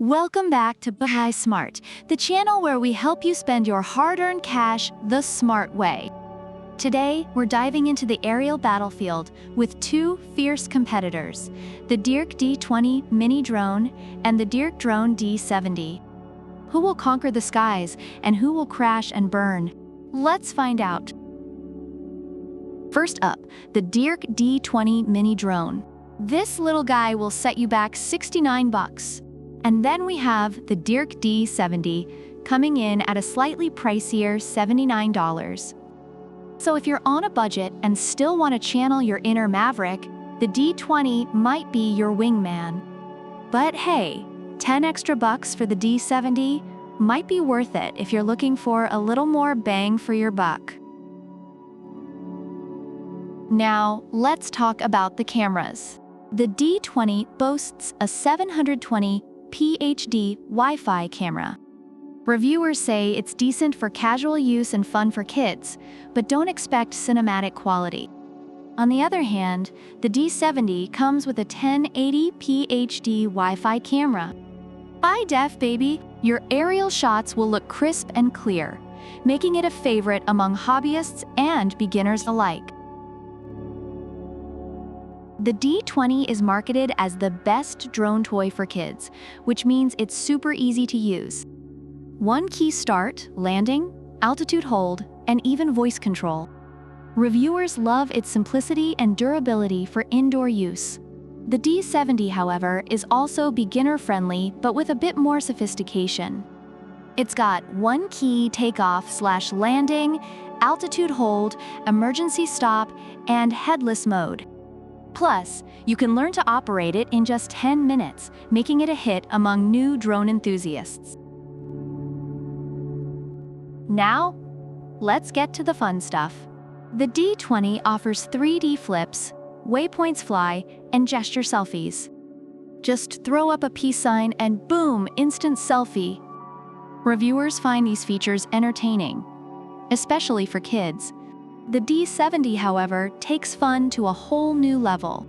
Welcome back to Buy Smart, the channel where we help you spend your hard-earned cash the smart way. Today, we're diving into the aerial battlefield with two fierce competitors, the DEERC D20 mini drone and the DEERC drone D70. Who will conquer the skies and who will crash and burn? Let's find out. First up, the DEERC D20 mini drone. This little guy will set you back $69. And then we have the DEERC D70 coming in at a slightly pricier $79. So if you're on a budget and still want to channel your inner maverick, the D20 might be your wingman. But hey, 10 extra bucks for the D70 might be worth it if you're looking for a little more bang for your buck. Now, let's talk about the cameras. The D20 boasts a 720 HD Wi-Fi camera. Reviewers say it's decent for casual use and fun for kids, but don't expect cinematic quality. On the other hand, the D70 comes with a 1080p HD Wi-Fi camera. High def, baby! Your aerial shots will look crisp and clear, making it a favorite among hobbyists and beginners alike. The D20 is marketed as the best drone toy for kids, which means it's super easy to use. One key: start, landing, altitude hold, and even voice control. Reviewers love its simplicity and durability for indoor use. The D70, however, is also beginner-friendly, but with a bit more sophistication. It's got one key takeoff/landing, altitude hold, emergency stop, and headless mode. Plus, you can learn to operate it in just 10 minutes, making it a hit among new drone enthusiasts. Now, let's get to the fun stuff. The D20 offers 3D flips, waypoints fly, and gesture selfies. Just throw up a peace sign and boom, instant selfie. Reviewers find these features entertaining, especially for kids. The D70, however, takes fun to a whole new level.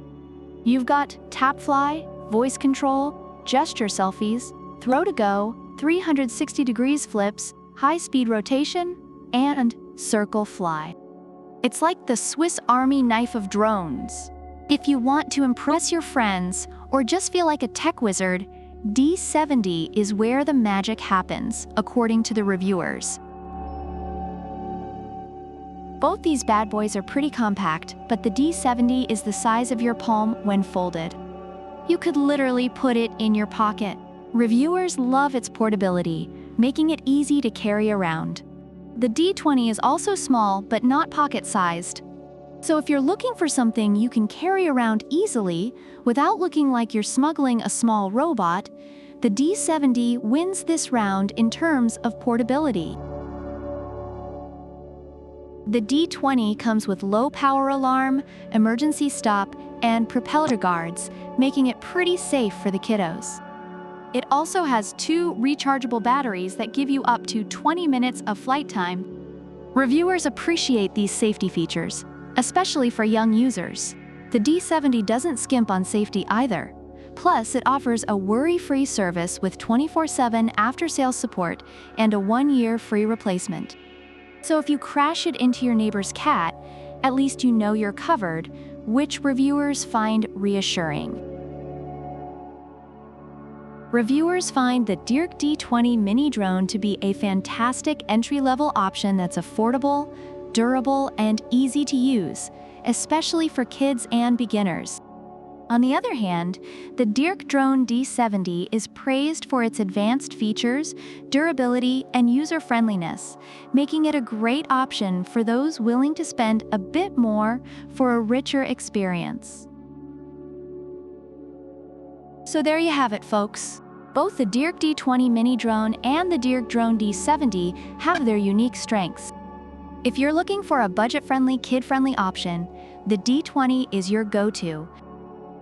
You've got tap fly, voice control, gesture selfies, throw to go, 360 degrees flips, high-speed rotation, and circle fly. It's like the Swiss Army knife of drones. If you want to impress your friends or just feel like a tech wizard, D70 is where the magic happens, according to the reviewers. Both these bad boys are pretty compact, but the D70 is the size of your palm when folded. You could literally put it in your pocket. Reviewers love its portability, making it easy to carry around. The D20 is also small, but not pocket-sized. So if you're looking for something you can carry around easily without looking like you're smuggling a small robot, the D70 wins this round in terms of portability. The D20 comes with low power alarm, emergency stop, and propeller guards, making it pretty safe for the kiddos. It also has 2 rechargeable batteries that give you up to 20 minutes of flight time. Reviewers appreciate these safety features, especially for young users. The D70 doesn't skimp on safety either. Plus, it offers a worry-free service with 24/7 after-sales support and a 1-year free replacement. So if you crash it into your neighbor's cat, at least you know you're covered, which reviewers find reassuring. Reviewers find the DEERC D20 mini drone to be a fantastic entry-level option that's affordable, durable, and easy to use, especially for kids and beginners. On the other hand, the DEERC drone D70 is praised for its advanced features, durability, and user-friendliness, making it a great option for those willing to spend a bit more for a richer experience. So there you have it, folks. Both the DEERC D20 mini drone and the DEERC drone D70 have their unique strengths. If you're looking for a budget-friendly, kid-friendly option, the D20 is your go-to.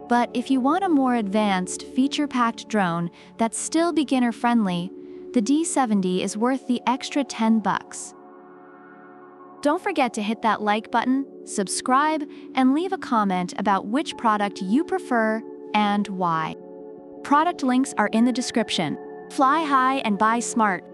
But if you want a more advanced, feature-packed drone that's still beginner-friendly, the D70 is worth the extra 10 bucks. Don't forget to hit that like button, subscribe, and leave a comment about which product you prefer and why. Product links are in the description. Fly high and buy smart.